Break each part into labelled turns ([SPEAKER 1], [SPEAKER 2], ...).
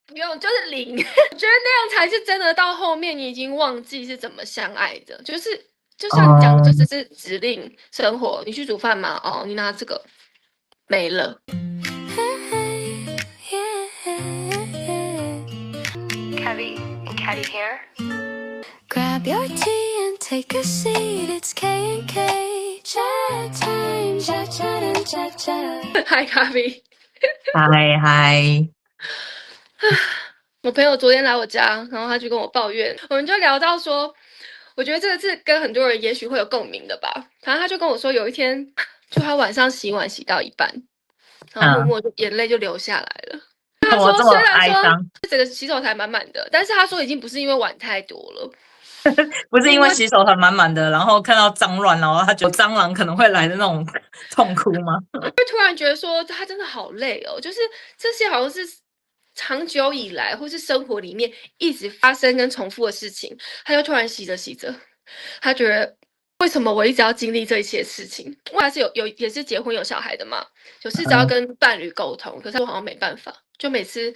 [SPEAKER 1] 不用，就是零。我觉得那样才是真的，到后面你已经忘记是怎么相爱的，就像你讲的，就只是指令生活，你去煮饭嘛，哦，你拿这个没了。Caddy and Caddy here.
[SPEAKER 2] Grab your tea and take a seat. It's K&K chat time, chat chat and chat chat.
[SPEAKER 1] Hi, 咖啡。
[SPEAKER 3] 嗨嗨，
[SPEAKER 1] 我朋友昨天来我家，然后他就跟我抱怨，我们就聊到说，我觉得这个是跟很多人也许会有共鸣的吧。反正他就跟我说，有一天就他晚上洗碗洗到一半，然后默默就眼泪就流下来了。他说，
[SPEAKER 3] 我这么
[SPEAKER 1] 虽然说
[SPEAKER 3] 哀伤，
[SPEAKER 1] 整个洗手台满满的，但是他说已经不是因为碗太多了，
[SPEAKER 3] 不是因为洗手台满满的，然后看到脏乱，然后他觉得蟑螂可能会来的那种痛哭吗？
[SPEAKER 1] 会突然觉得说他真的好累哦，就是这些好像是长久以来或是生活里面一直发生跟重复的事情，他就突然洗着洗着，他觉得为什么我一直要经历这些事情？我还是有也是结婚有小孩的嘛，有试着要跟伴侣沟通，可是我好像没办法，就每次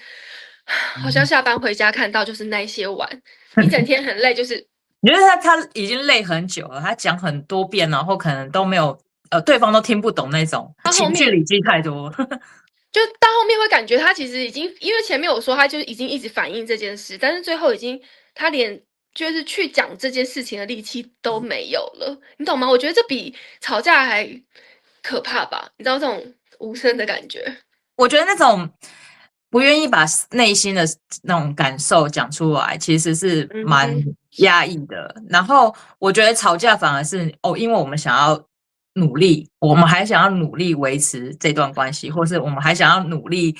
[SPEAKER 1] 好像下班回家看到就是那些碗，一整天很累，就是
[SPEAKER 3] 你觉得他已经累很久了，他讲很多遍，然后可能都没有对方都听不懂那种，情绪累积太多。
[SPEAKER 1] 就到后面会感觉他其实已经，因为前面我说他就已经一直反映这件事，但是最后已经他连就是去讲这件事情的力气都没有了，你懂吗？我觉得这比吵架还可怕吧？你知道这种无声的感觉？
[SPEAKER 3] 我觉得那种不愿意把内心的那种感受讲出来，其实是蛮压抑的。然后我觉得吵架反而是因为我们想要努力，我们还想要努力维持这段关系，或是我们还想要努力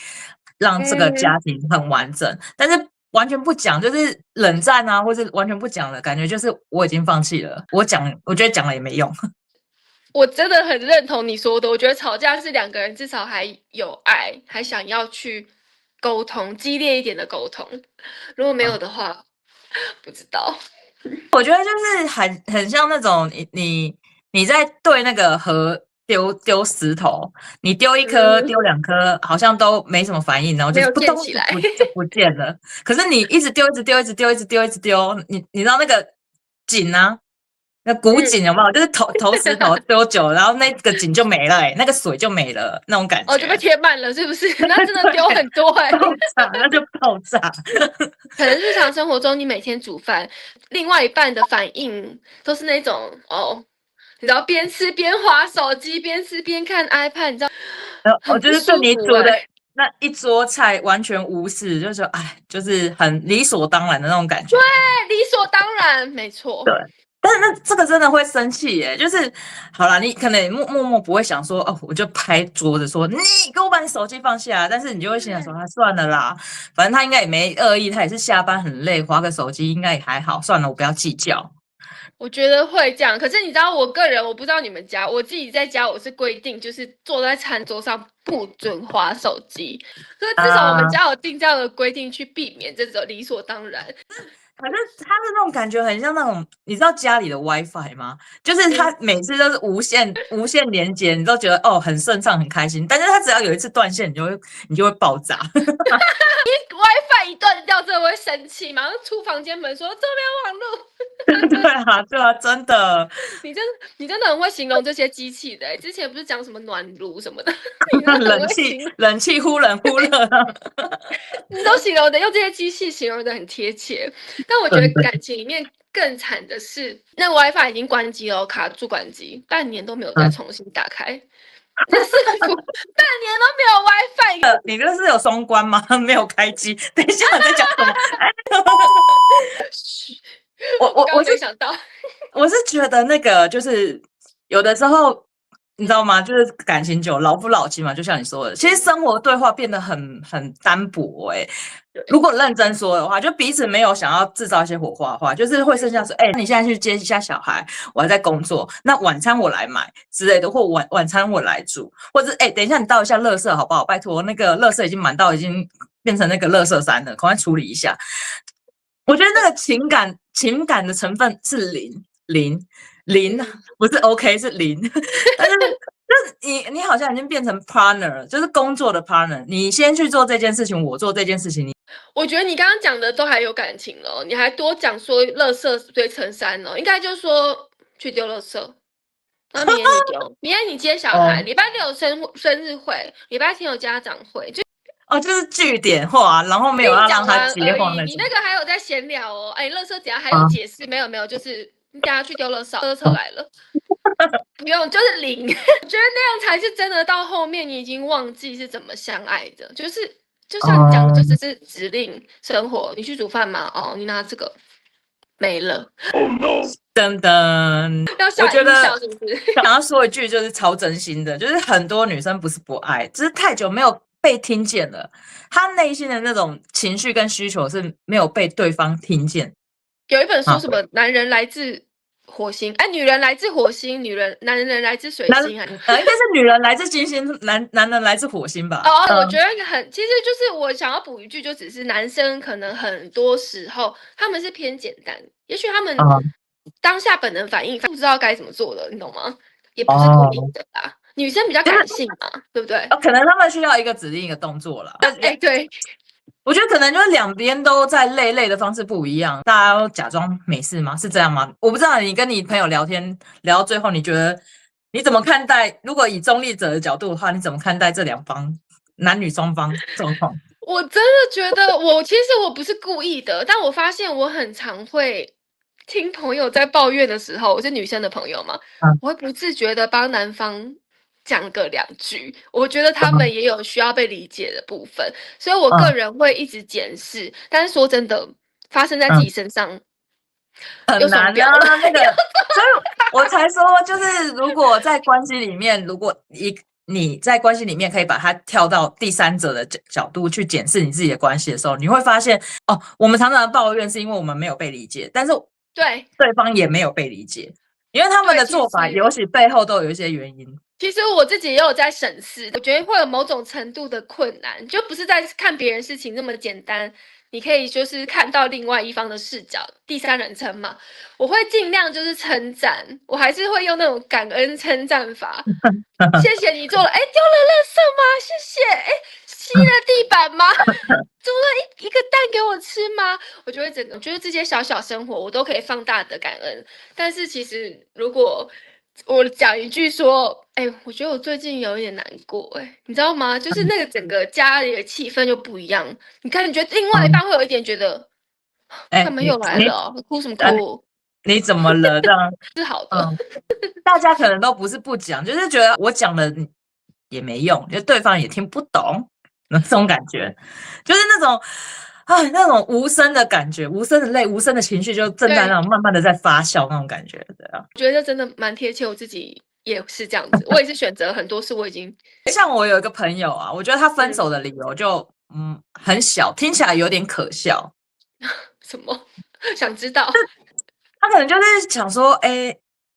[SPEAKER 3] 让这个家庭很完整，但是完全不讲，就是冷战啊，或是完全不讲的感觉，就是我已经放弃了。我觉得讲了也没用。
[SPEAKER 1] 我真的很认同你说的，我觉得吵架是两个人至少还有爱，还想要去沟通，激烈一点的沟通。如果没有的话，不知道。
[SPEAKER 3] 我觉得就是很像那种你在对那个河丢石头，你丢一颗丢两颗，好像都没什么反应，然后就不动
[SPEAKER 1] 起来
[SPEAKER 3] 就不见了。可是你一直丢，一直丢，一直丢，一直丢，一直丢，你知道那个井啊？那古井有没有？就是投石头丢久了，然后那个井就没了，那个水就没了，那种感觉。
[SPEAKER 1] 就被填满了，是不是？那真的丢很多
[SPEAKER 3] 爆炸，那就爆炸。
[SPEAKER 1] 可能日常生活中，你每天煮饭，另外一半的反应都是那种你知道边吃边滑手机，边吃边看 iPad， 你知道？
[SPEAKER 3] 我就是对你煮的那一桌菜完全无视，就是说，就是很理所当然的那种感觉。
[SPEAKER 1] 对，理所当然，没错。
[SPEAKER 3] 对。但是这个真的会生气耶，就是好啦，你可能默默不会想说我就拍桌子说你给我把你手机放下，但是你就会心想说算了啦，反正他应该也没恶意，他也是下班很累，滑个手机应该也还好，算了，我不要计较。
[SPEAKER 1] 我觉得会这样，可是你知道我个人，我不知道你们家，我自己在家我是规定，就是坐在餐桌上不准滑手机，所以至少我们家有定这样的规定，去避免这种理所当然。
[SPEAKER 3] 可是他的那种感觉很像那种，你知道家里的 WiFi 吗？就是他每次都是无线连接，你都觉得很顺畅很开心，但是他只要有一次断线，你就会爆炸。
[SPEAKER 1] WiFi 一断掉，真的会生气，马上出房间门说这边网
[SPEAKER 3] 络。对啊，真的。
[SPEAKER 1] 你真的很会形容这些机器的，之前不是讲什么暖炉什么的，
[SPEAKER 3] 冷气忽冷忽热，
[SPEAKER 1] 你都形容的用这些机器形容的很贴切。但我觉得感情里面更惨的是，那个 WiFi 已经关机了，卡住关机，半年都没有再重新打开。半年都没有 WiFi，
[SPEAKER 3] 你这是有双关吗？没有开机？等一下我在讲什么？我
[SPEAKER 1] 是想到，
[SPEAKER 3] 我是觉得那个就是有的时候你知道吗？就是感情久老夫老妻嘛，就像你说的，其实生活对话变得很单薄如果认真说的话，就彼此没有想要制造一些火花的话，就是会剩下说，你现在去接一下小孩，我还在工作，那晚餐我来买之类的，或晚餐我来煮，或者等一下你倒一下垃圾好不好？拜托，那个垃圾已经满到已经变成那个垃圾山了，赶快处理一下。我觉得那个情感的成分是零，不是 OK 是零，但是你好像已经变成 partner，就是工作的 partner， 你先去做这件事情，我做这件事情，
[SPEAKER 1] 我觉得你刚刚讲的都还有感情了，你还多讲说垃圾堆成山了，应该就说去丢垃圾，然后明天你丢，明天你接小孩，
[SPEAKER 3] 哦
[SPEAKER 1] 礼拜六有生日会，礼拜天有家长会，就
[SPEAKER 3] 哦，就是句点化，然后没有要让
[SPEAKER 1] 讲
[SPEAKER 3] 他接
[SPEAKER 1] 完而已。
[SPEAKER 3] 话那种。
[SPEAKER 1] 你那个还有在闲聊哦，哎，垃圾等下还有
[SPEAKER 3] 啊
[SPEAKER 1] 解释，没有没有，就是你等下去丢垃圾，垃圾来了。不用，就是零。我觉得那样才是真的。到后面你已经忘记是怎么相爱的，就是就像你讲的，就只是指令生活。你去煮饭吗？哦，你拿这个没了，
[SPEAKER 3] 噔噔，
[SPEAKER 1] 要下音
[SPEAKER 3] 我觉得
[SPEAKER 1] 效是不是？
[SPEAKER 3] 想要说一句，就是超真心的，就是很多女生不是不爱，只是太久没有被听见了，她内心的那种情绪跟需求是没有被对方听见。
[SPEAKER 1] 有一本书什么男人来自火星，哎，女人来自火星，男人来自水星啊。
[SPEAKER 3] 应该是女人来自金星，男人来自火星吧？
[SPEAKER 1] 哦，我觉得其实就是我想要补一句，就只是男生可能很多时候他们是偏简单，也许他们当下本能反应不知道该怎么做的，你懂吗？也不是故意的啦。女生比较感性嘛，对不对？
[SPEAKER 3] 可能他们需要一个指令一个动作啦。
[SPEAKER 1] 哎，对，
[SPEAKER 3] 我觉得可能就是两边都在累的方式不一样，大家都假装没事吗？是这样吗？我不知道你跟你朋友聊天聊到最后，你觉得你怎么看待？如果以中立者的角度的话，你怎么看待这两方男女双方状况？
[SPEAKER 1] 我真的觉得其实我不是故意的，但我发现我很常会听朋友在抱怨的时候，我是女生的朋友嘛，我会不自觉的帮男方讲个两句，我觉得他们也有需要被理解的部分，所以我个人会一直检视。但是说真的，发生在自己身上
[SPEAKER 3] 很难啊，那个，所以我才说，就是如果在关系里面，如果你在关系里面可以把它跳到第三者的角度去检视你自己的关系的时候，你会发现，哦，我们常常抱怨是因为我们没有被理解，但是对方也没有被理解，因为他们的做法也许背后都有一些原因。
[SPEAKER 1] 其实我自己也有在审视，我觉得会有某种程度的困难，就不是在看别人事情那么简单。你可以就是看到另外一方的视角，第三人称嘛。我会尽量就是称赞，我还是会用那种感恩称赞法。谢谢你做了，哎，丢了垃圾吗？谢谢，哎，吸了地板吗？煮了一个蛋给我吃吗？我觉得我觉得这些小小生活我都可以放大的感恩。但是其实如果我讲一句说，哎，我觉得我最近有一点难过，哎，你知道吗？就是那个整个家里的气氛就不一样。你看，你觉得另外一半会有一点觉得，他们又来了，哭什么哭？
[SPEAKER 3] 你怎么了？这样
[SPEAKER 1] 是好的。
[SPEAKER 3] 大家可能都不是不讲，就是觉得我讲了也没用，就对方也听不懂，那种感觉，就是那种。那种无声的感觉，无声的泪，无声的情绪，就正在那种慢慢的在发酵那种感觉，对啊。
[SPEAKER 1] 我觉得真的蛮贴切，我自己也是这样子，我也是选择很多事，我已经
[SPEAKER 3] 像我有一个朋友啊，我觉得他分手的理由就很小，听起来有点可笑。
[SPEAKER 1] 什么？想知道？
[SPEAKER 3] 他可能就是想说，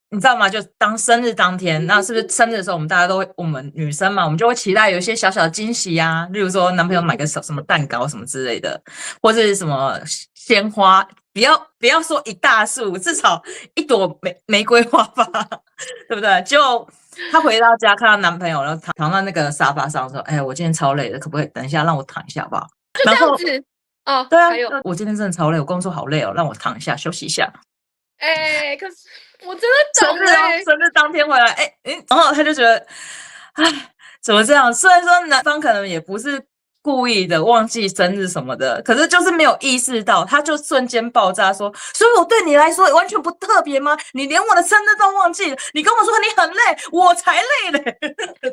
[SPEAKER 3] 你知道吗？就当生日当天，那是不是生日的时候，大家都会，我们女生嘛，我们就会期待有一些小小的惊喜啊，例如说男朋友买个什么蛋糕什么之类的，或是什么鲜花，不要说一大束，至少一朵玫瑰花吧，对不对？就她回到家看到男朋友，然后躺在那个沙发上说：“哎，我今天超累的，可不可以等一下让我躺一下好不好？”
[SPEAKER 1] 就这样子哦。
[SPEAKER 3] 对啊，
[SPEAKER 1] 还有
[SPEAKER 3] 我今天真的超累，我工作好累哦，让我躺一下休息一下。
[SPEAKER 1] 哎，可是我真的懂
[SPEAKER 3] 生日当天回来，然后他就觉得，哎，怎么这样？虽然说男方可能也不是故意的忘记生日什么的，可是就是没有意识到，他就瞬间爆炸说：“所以我对你来说完全不特别吗？你连我的生日都忘记了？你跟我说你很累，我才累嘞！”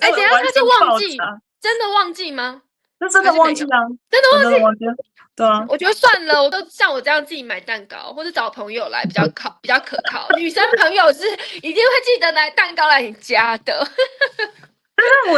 [SPEAKER 1] 哎，等一下他是忘记，真的忘记吗？
[SPEAKER 3] 那真的忘记啊，
[SPEAKER 1] 真的忘记。
[SPEAKER 3] 对啊，
[SPEAKER 1] 我觉得算了，我都像我这样自己买蛋糕，或者找朋友来比较可靠。女生朋友是一定会记得拿蛋糕来你家的。
[SPEAKER 3] 但是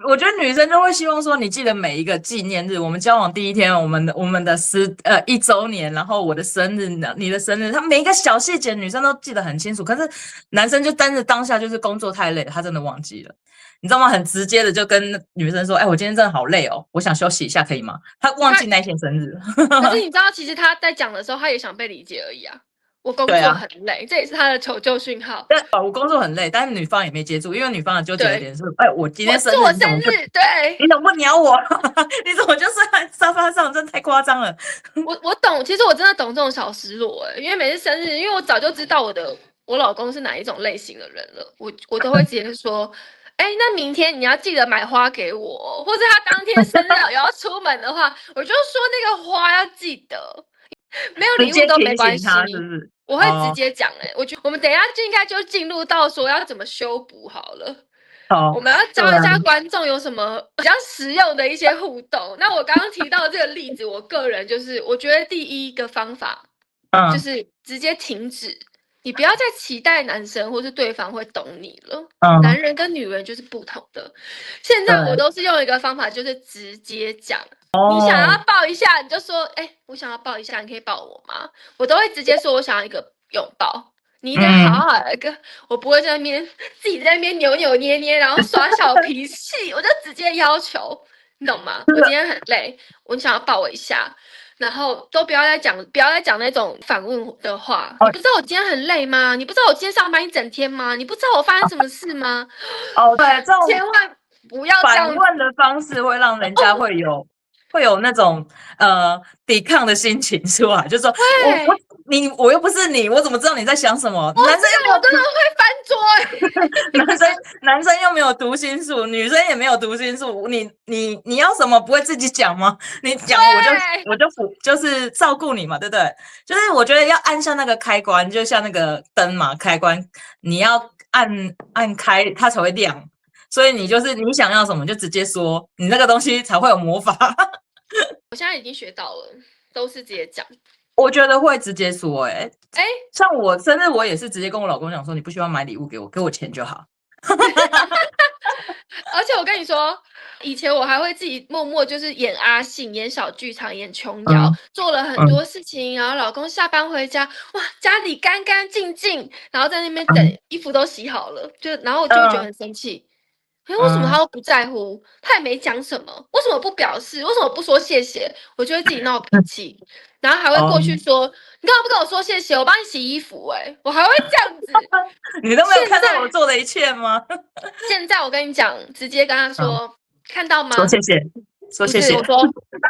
[SPEAKER 3] 我觉得女生就会希望说，你记得每一个纪念日，我们交往第一天，我们的1周年，然后我的生日，你的生日，他每一个小细节，女生都记得很清楚。可是男生就但是当下就是工作太累了，他真的忘记了。你知道吗？很直接的就跟女生说：“哎，我今天真的好累哦，我想休息一下，可以吗？”他忘记那天生日。
[SPEAKER 1] 可是你知道，其实他在讲的时候，他也想被理解而已啊。我工作很累，这也是他的求救讯号。
[SPEAKER 3] 我工作很累，但是女方也没接住，因为女方的纠结的点是，我今天生日，
[SPEAKER 1] 我生日，对，
[SPEAKER 3] 你怎么不鸟我？你怎么就睡在沙发上？真的太夸张了。
[SPEAKER 1] 我懂，其实我真的懂这种小失落因为每次生日，因为我早就知道我老公是哪一种类型的人了，我都会直接说，那明天你要记得买花给我，或者他当天生日有要出门的话，我就说那个花要记得，没有礼物都没关系，
[SPEAKER 3] 是不是？
[SPEAKER 1] 我会直接讲我觉得我们等一下就应该就进入到说要怎么修补好了。我们要教一下观众有什么比较实用的一些互动。那我刚刚提到这个例子，我个人就是我觉得第一个方法，就是直接停止，你不要再期待男生或是对方会懂你了。男人跟女人就是不同的。现在我都是用一个方法，就是直接讲。你想要抱一下，你就说，我想要抱一下，你可以抱我吗？我都会直接说我想要一个拥抱。你一定要好好的我不会在那边自己在那边扭扭捏捏，然后耍小脾气，我就直接要求，你懂吗？我今天很累，我想要抱我一下，然后都不要再讲那种反问的话。你不知道我今天很累吗？你不知道我今天上班一整天吗？你不知道我发生什么事吗？
[SPEAKER 3] 对，这种
[SPEAKER 1] 千万不要这样
[SPEAKER 3] 反问的方式会让人家会有那种抵抗的心情出来，就说我又不是你，我怎么知道你在想什么？男生又没有，
[SPEAKER 1] 我真的会翻桌
[SPEAKER 3] 男生又没有读心术，女生也没有读心术，你要什么不会自己讲吗？你讲我就是照顾你嘛，对不对？就是我觉得要按下那个开关，就像那个灯嘛，开关你要按开它才会亮。所以你就是你想要什么就直接说，你那个东西才会有魔法。
[SPEAKER 1] 我现在已经学到了，都是直接讲。
[SPEAKER 3] 我觉得会直接说，像我生日，我也是直接跟我老公讲说，你不需要买礼物给我，给我钱就好。
[SPEAKER 1] 而且我跟你说，以前我还会自己默默就是演阿信、演小剧场、演琼瑶，做了很多事情，然后老公下班回家，哇，家里干干净净，然后在那边等衣服都洗好了，然后我就会觉得很生气。为什么他都不在乎？他也没讲什么，为什么不表示？为什么不说谢谢？我就会自己闹脾气，然后还会过去说：“你干嘛不跟我说谢谢？我帮你洗衣服。”我还会这样子。
[SPEAKER 3] 你都没有看到我做的一切吗？
[SPEAKER 1] 现在我跟你讲，直接跟他说：“看到吗？”
[SPEAKER 3] 说谢谢，说谢谢。
[SPEAKER 1] 我说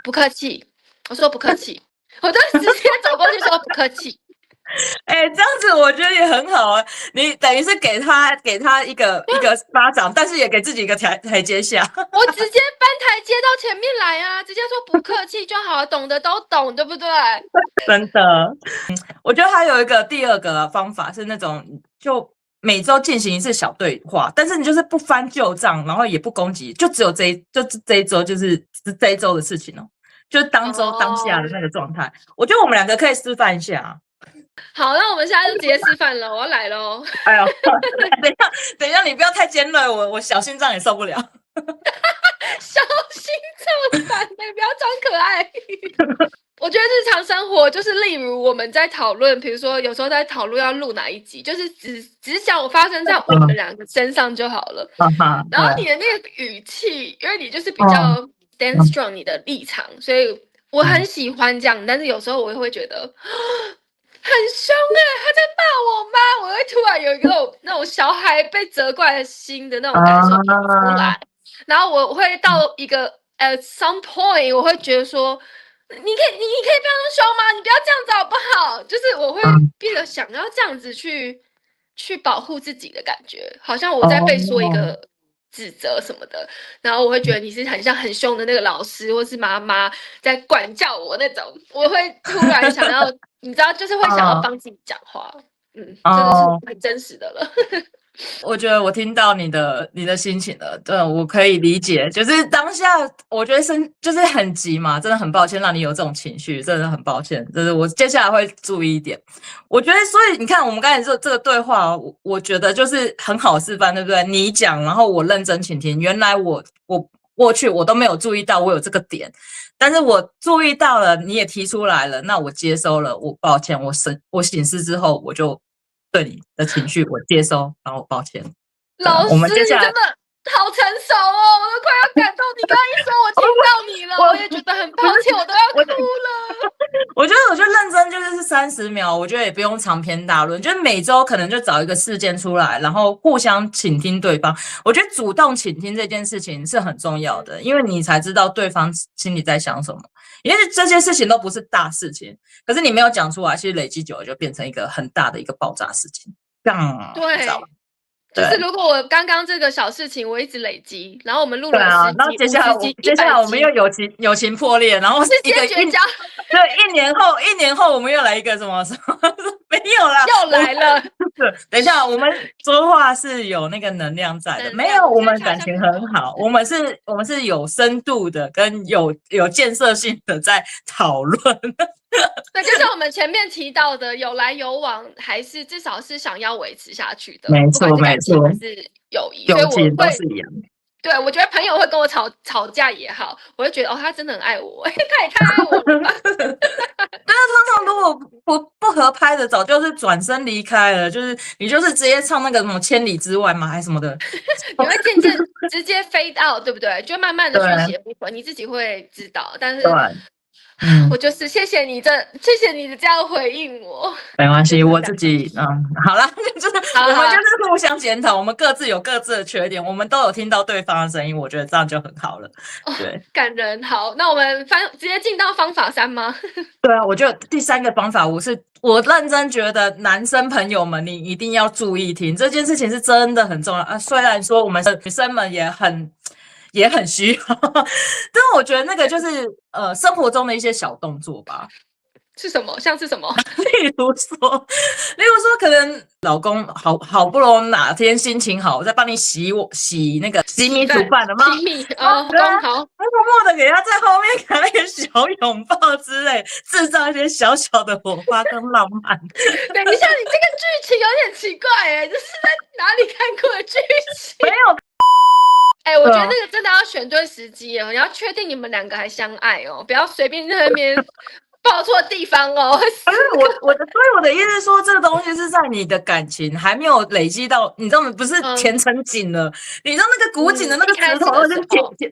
[SPEAKER 1] 不客气，我说不客气，我就直接走过去说不客气。
[SPEAKER 3] 这样子我觉得也很好啊。你等于是给他一个巴掌，但是也给自己一个台阶下。
[SPEAKER 1] 我直接搬台阶到前面来啊，直接说不客气就好，懂的都懂，对不对？
[SPEAKER 3] 真的，我觉得还有一个第二个方法是那种就每周进行一次小对话，但是你就是不翻旧账，然后也不攻击，就只有这一周就是这一周的事情就是当周当下的那个状态。我觉得我们两个可以示范一下。
[SPEAKER 1] 好，那我们现在就直接示范了，我要来咯。
[SPEAKER 3] 哎呦，等一下，你不要太尖锐，我小心脏也受不了。
[SPEAKER 1] 小心脏烦的，不要装可爱。我觉得日常生活就是，例如我们在讨论，比如说有时候在讨论要录哪一集，就是只想我发生在我们两个身上就好了。然后你的那个语气，因为你就是比较 stand strong 你的立场，所以我很喜欢这样。但是有时候我会觉得很凶他在骂我吗？我会突然有一个那种小孩被责怪的心的那种感受出来，然后我会到一个some point， 我会觉得说，你可以不要那么凶吗？你不要这样子好不好？就是我会变得想要这样子去保护自己的感觉，好像我在被说一个指责什么的，然后我会觉得你是很凶的那个老师或是妈妈在管教我那种，我会突然想要。你知道，就是会想要帮自己讲话，这个是很真实的了。
[SPEAKER 3] 我觉得我听到你的心情了，对，我可以理解。就是当下，我觉得就是很急嘛，真的很抱歉让你有这种情绪，真的很抱歉。就是我接下来会注意一点。我觉得，所以你看，我们刚才这个对话，我觉得就是很好示范，对不对？你讲，然后我认真倾听。原来我过去我都没有注意到我有这个点。但是我注意到了，你也提出来了，那我接收了，我抱歉，我醒思之后，我就对你的情绪我接收，然后我抱歉。
[SPEAKER 1] 老师，你真的好成熟哦，我都快要感动。你刚刚一说，我听到你了，我也觉得很抱歉，我都要哭了。
[SPEAKER 3] 我觉得认真就是30秒，我觉得也不用长篇大论，就是每周可能就找一个事件出来，然后互相倾听对方。我觉得主动倾听这件事情是很重要的，因为你才知道对方心里在想什么。因为这些事情都不是大事情，可是你没有讲出来，其实累积久了就变成一个很大的一个爆炸事情。
[SPEAKER 1] 对，就是
[SPEAKER 3] 对
[SPEAKER 1] 如果我刚刚这个小事情我一直累积，然后我们录了
[SPEAKER 3] 对啊，
[SPEAKER 1] 10
[SPEAKER 3] 然后
[SPEAKER 1] 集、
[SPEAKER 3] 接下来
[SPEAKER 1] 50集、
[SPEAKER 3] 接下来
[SPEAKER 1] 100
[SPEAKER 3] 我们又
[SPEAKER 1] 集，
[SPEAKER 3] 友情破裂，然后
[SPEAKER 1] 直
[SPEAKER 3] 一个
[SPEAKER 1] 接绝交，
[SPEAKER 3] 对一年后我们又来一个什么没有啦，
[SPEAKER 1] 又来了。
[SPEAKER 3] 等一下，我们说话是有那个能量在的，
[SPEAKER 1] 能量
[SPEAKER 3] 没有，我们
[SPEAKER 1] 现在
[SPEAKER 3] 感情很好，我们是有深度的，跟有建设性的在讨论。
[SPEAKER 1] 对，就像我们前面提到的，有来有往，还是至少是想要维持下去的，
[SPEAKER 3] 没
[SPEAKER 1] 不管
[SPEAKER 3] 错
[SPEAKER 1] 是感情
[SPEAKER 3] 没错
[SPEAKER 1] 还是友谊，所以我
[SPEAKER 3] 友情都
[SPEAKER 1] 会
[SPEAKER 3] 是一样的。
[SPEAKER 1] 对，我觉得朋友会跟我吵架也好，我会觉得哦，他真的很爱我，他也太爱我了吧。
[SPEAKER 3] 通常如果不合拍的，早就是转身离开了，就是你就是直接唱那个什么千里之外嘛，还是什么的。
[SPEAKER 1] 你会渐渐直接 fade out，对不对？就慢慢的
[SPEAKER 3] 对
[SPEAKER 1] 去写不回，你自己会知道。但是
[SPEAKER 3] 对，
[SPEAKER 1] 我就是谢谢你的这样回应我。
[SPEAKER 3] 没关系，
[SPEAKER 1] 就是
[SPEAKER 3] 我自己好啦，就是
[SPEAKER 1] 好
[SPEAKER 3] 我们就是互相检讨，我们各自有各自的缺点，我们都有听到对方的声音，我觉得这样就很好了。对，
[SPEAKER 1] 感人。好，那我们直接进到方法3吗？
[SPEAKER 3] 对啊，我觉得第3个方法，我认真觉得男生朋友们，你一定要注意听这件事情，是真的很重要啊。虽然说我们女生们也很需要，但我觉得那个就是生活中的一些小动作吧。
[SPEAKER 1] 是什么？像是什么？
[SPEAKER 3] 例如说，可能老公好不容易哪天心情好，我在帮你洗那个洗米煮饭了吗？
[SPEAKER 1] 洗米哦，
[SPEAKER 3] 对啊，
[SPEAKER 1] 好，
[SPEAKER 3] 默默的给他在后面给他一个小拥抱之类，制造一些小小的火花跟浪漫。
[SPEAKER 1] 等一下，你这个剧情有点奇怪哎，这是在哪里看过的剧情？
[SPEAKER 3] 没有。
[SPEAKER 1] 哎，我觉得那个真的要选对时机哦，你要确定你们2个还相爱哦，不要随便在那边报错地方哦。
[SPEAKER 3] 所以我的意思是说，这个东西是在你的感情还没有累积到，你知道吗？不是前程紧了，你知道那个骨紧的那个石头就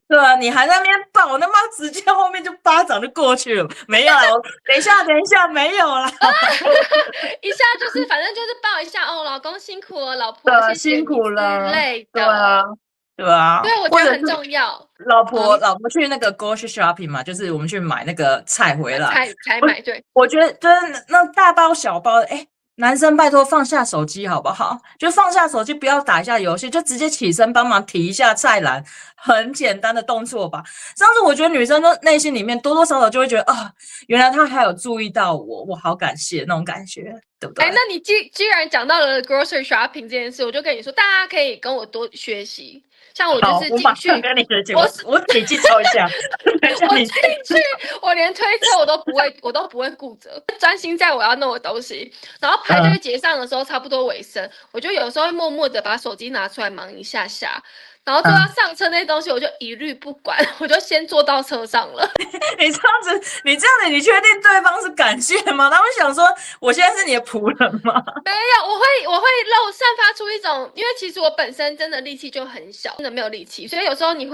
[SPEAKER 3] 对啊，你还在那边抱，那妈直接后面就巴掌就过去了。没有啦，等一下，没有啦。
[SPEAKER 1] 一下就是反正就是抱一下哦，老公辛苦了，老婆谢谢
[SPEAKER 3] 辛苦了
[SPEAKER 1] 之类的。
[SPEAKER 3] 对啊，
[SPEAKER 1] 对，我觉得很重要。
[SPEAKER 3] 老婆去那个 grocery shopping 嘛，就是我们去买那个菜回来，
[SPEAKER 1] 才买。对，
[SPEAKER 3] 我觉得就是那大包小包的，男生拜托放下手机好不好？就放下手机，不要打一下游戏，就直接起身帮忙提一下菜篮，很简单的动作吧。这样子，我觉得女生都内心里面多多少少就会觉得啊，原来他还有注意到我，我好感谢那种感觉，对不对？
[SPEAKER 1] 那你既然讲到了 grocery shopping 这件事，我就跟你说，大家可以跟我多学习。像我就是进去，
[SPEAKER 3] 跟你学习，我笔记抄一下。
[SPEAKER 1] 我进去，我连推车我都不会顾着，专心在我要弄的东西。然后排队结账的时候，差不多尾声，我就有时候会默默的把手机拿出来忙一下下。然后坐到上车那些东西，我就一律不管，我就先坐到车上了。
[SPEAKER 3] 你这样子，你确定对方是感谢吗？他会想说，我现在是你的仆人吗？
[SPEAKER 1] 没有，我会散发出一种，因为其实我本身真的力气就很小，真的没有力气，所以有时候你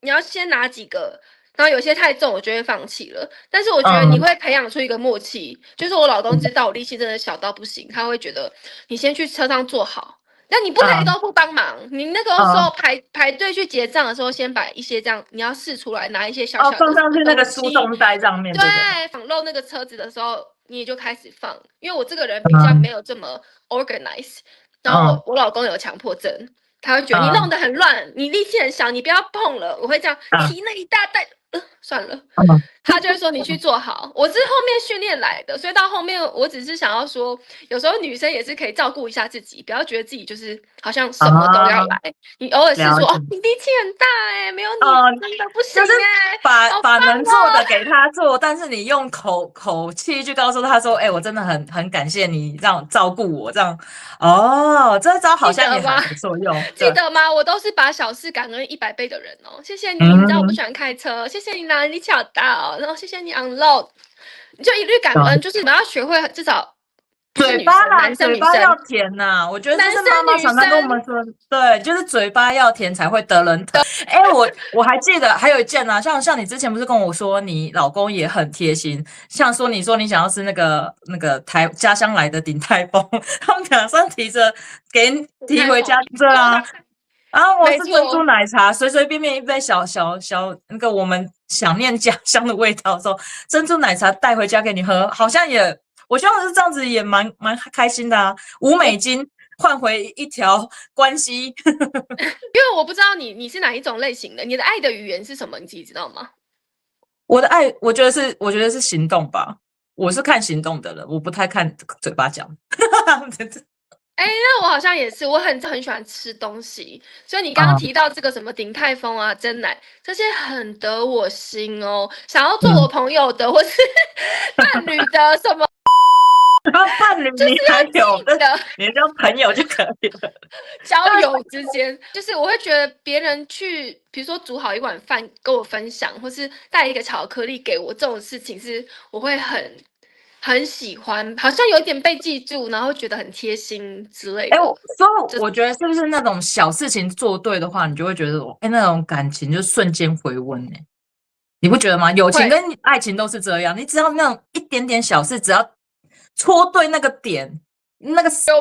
[SPEAKER 1] 要先拿几个，然后有些太重，我就会放弃了。但是我觉得你会培养出一个默契，就是我老公知道我力气真的小到不行，他会觉得你先去车上坐好。那你不可以都不帮忙，你那个时候排队去结账的时候，先把一些这样你要试出来，拿一些小小的
[SPEAKER 3] 放上去那个输送带上面，
[SPEAKER 1] 对，放漏那个车子的时候，你也就开始放，因为我这个人比较没有这么 organized，然后我老公有强迫症，他会觉得你弄得很乱，你力气很小，你不要碰了，我会这样提那一大袋。算了，他就会说你去做好。我是后面训练来的，所以到后面我只是想要说，有时候女生也是可以照顾一下自己，不要觉得自己就是好像什么都要来。你偶尔是说哦，你力气很大没有你真的不行
[SPEAKER 3] 就是把能做的给他做，但是你用口气去告诉他说，我真的很感谢你这样照顾我，这样这招好像也很不错用，
[SPEAKER 1] 记得吗？我都是把小事感恩100倍的人哦，谢谢你，你知道我不喜欢开车，谢谢你哪里巧到，然后谢谢你 unload， 你就一律感恩，就是你们要学会至少
[SPEAKER 3] 嘴巴啦，
[SPEAKER 1] 男生女
[SPEAKER 3] 嘴巴要
[SPEAKER 1] 生，
[SPEAKER 3] 甜呐、我觉得这是
[SPEAKER 1] 男生女
[SPEAKER 3] 妈妈常常跟我们说，对，就是嘴巴要甜才会得人疼。哎，我还记得还有一件啊，像你之前不是跟我说你老公也很贴心，像说你说你想要吃那个家乡来的鼎泰丰，他们马上提回家，对啊。然后我是珍珠奶茶，随随便便一杯小那个我们想念家乡的味道的时候，珍珠奶茶带回家给你喝，好像也我希望是这样子，也蛮开心的啊。$5换回一条关系。
[SPEAKER 1] 因为我不知道你是哪一种类型的，你的爱的语言是什么？你自己知道吗？
[SPEAKER 3] 我的爱，我觉得是行动吧，我是看行动的人，我不太看嘴巴讲。
[SPEAKER 1] 哎，那我好像也是，我很喜欢吃东西，所以你刚刚提到这个什么鼎泰丰啊、珍奶这些很得我心哦。想要做我朋友的或是伴侣的什么，
[SPEAKER 3] 然后伴侣
[SPEAKER 1] 就是
[SPEAKER 3] 你还
[SPEAKER 1] 要
[SPEAKER 3] 有
[SPEAKER 1] 记得
[SPEAKER 3] 你当朋友就可以了。
[SPEAKER 1] 交友之间，就是我会觉得别人去，比如说煮好一碗饭跟我分享，或是带一个巧克力给我，这种事情是我会很喜欢，好像有一点被记住，然后觉得很贴心之类的。
[SPEAKER 3] 所以我觉得是不是那种小事情做对的话，你就会觉得，那种感情就瞬间回温你不觉得吗？友情跟爱情都是这样，你只要那种一点点小事，只要戳对那个点，
[SPEAKER 1] 我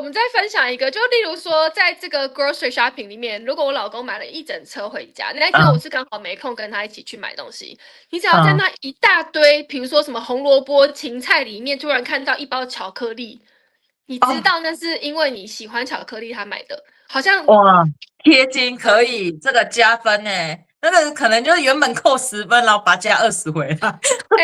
[SPEAKER 1] 们再分享一个，就例如说，在这个 grocery shopping 里面，如果我老公买了一整车回家，那天我是刚好没空跟他一起去买东西，你只要在那一大堆，比如说什么红萝卜、芹菜里面，突然看到一包巧克力，你知道那是因为你喜欢巧克力，他买的，好像
[SPEAKER 3] 哇，贴金可以，这个加分那个可能就是原本扣10分，然后把它加20回来。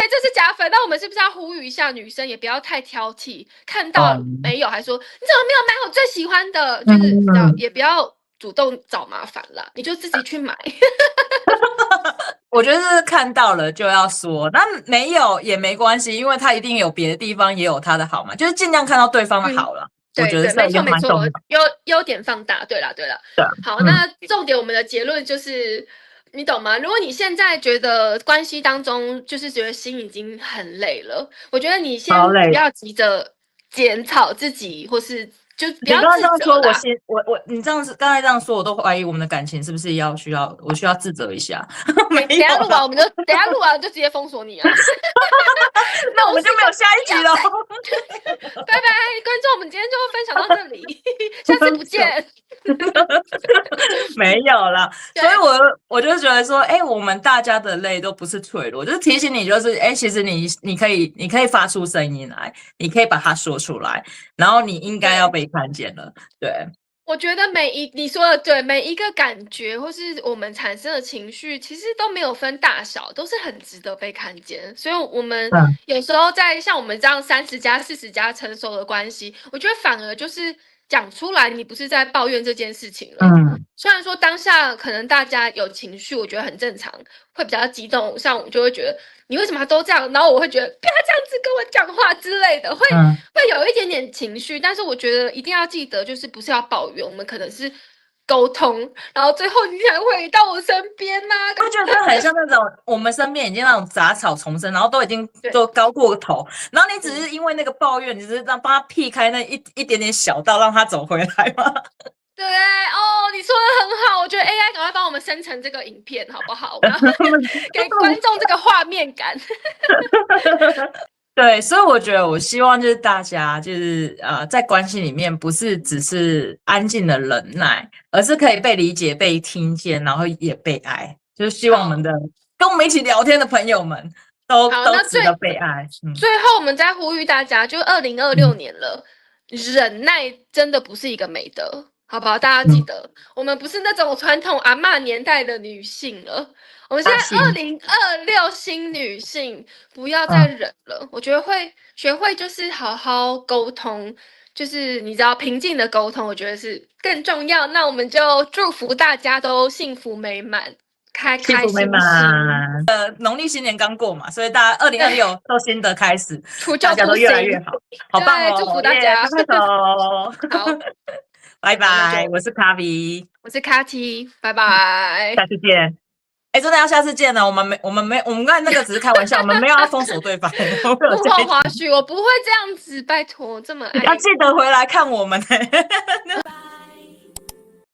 [SPEAKER 1] 这是加分。那我们是不是要呼吁一下女生，也不要太挑剔，看到没有还说你怎么没有买我最喜欢的，就是也不要主动找麻烦啦，你就自己去买。
[SPEAKER 3] 我觉得是看到了就要说，那没有也没关系，因为他一定有别的地方也有他的好嘛，就是尽量看到对方的好了。我觉得
[SPEAKER 1] 对，没错，优点放大。对啦。好，那重点我们的结论就是，你懂吗？如果你现在觉得关系当中就是觉得心已经很累了，我觉得你先不要急着检讨自己，或是就不要自责啦。
[SPEAKER 3] 你刚才这样说，我都怀疑我们的感情是不是我需要自责一下。
[SPEAKER 1] 等一下录完就直接封锁你啊！
[SPEAKER 3] 那我们就没有下一集了。
[SPEAKER 1] 拜拜，观众，我们今天就分享到这里，下次不见。
[SPEAKER 3] 没有啦，所以我就觉得说，我们大家的泪都不是脆弱，就是提醒你，就是其实你可以发出声音来，你可以把它说出来，然后你应该要被看见了，对。
[SPEAKER 1] 我觉得你说的对，每一个感觉或是我们产生的情绪，其实都没有分大小，都是很值得被看见。所以，我们有时候在像我们这样30+、40+成熟的关系，我觉得反而就是讲出来，你不是在抱怨这件事情了。虽然说当下可能大家有情绪，我觉得很正常，会比较激动，像我就会觉得你为什么都这样，然后我会觉得不要这样子跟我讲话之类的，会有一点点情绪，但是我觉得一定要记得，就是不是要抱怨，我们可能是沟通，然后最后你才会到我身边呐。
[SPEAKER 3] 我觉得很像那种我们身边已经那种杂草丛生，然后都已经都高过头，然后你只是因为那个抱怨，你只是帮他避开那一点点小道，让他走回来吗？
[SPEAKER 1] 对哦，你说的很好，我觉得 AI 赶快帮我们生成这个影片好不好？然后给观众这个画面感。
[SPEAKER 3] 对，所以我觉得我希望就是大家就是在关系里面不是只是安静的忍耐，而是可以被理解、被听见，然后也被爱。就是希望我们的跟我们一起聊天的朋友们都值得被爱。
[SPEAKER 1] 最后我们再呼吁大家，就2026年了，忍耐真的不是一个美德。好不好？大家记得，我们不是那种传统阿嬷年代的女性了，我们现在2026新女性，不要再忍了。我觉得学会就是好好沟通，就是你知道平静的沟通，我觉得是更重要。那我们就祝福大家都幸福美满，开心心。
[SPEAKER 3] 农历新年刚过嘛，所以大家2026都新的开始，大家都越来越好，好棒哦！
[SPEAKER 1] 祝福大家，
[SPEAKER 3] 好。拜拜，我是卡比，
[SPEAKER 1] 我是 Cathy，拜拜，
[SPEAKER 3] 下次见。哎，真的要下次见了。我们刚才那个只是开玩笑，我们没有要封锁对方，我们有
[SPEAKER 1] 幕
[SPEAKER 3] 这一集
[SPEAKER 1] 后花絮，我不会这样子，拜托，这么爱
[SPEAKER 3] 要记得回来看我们。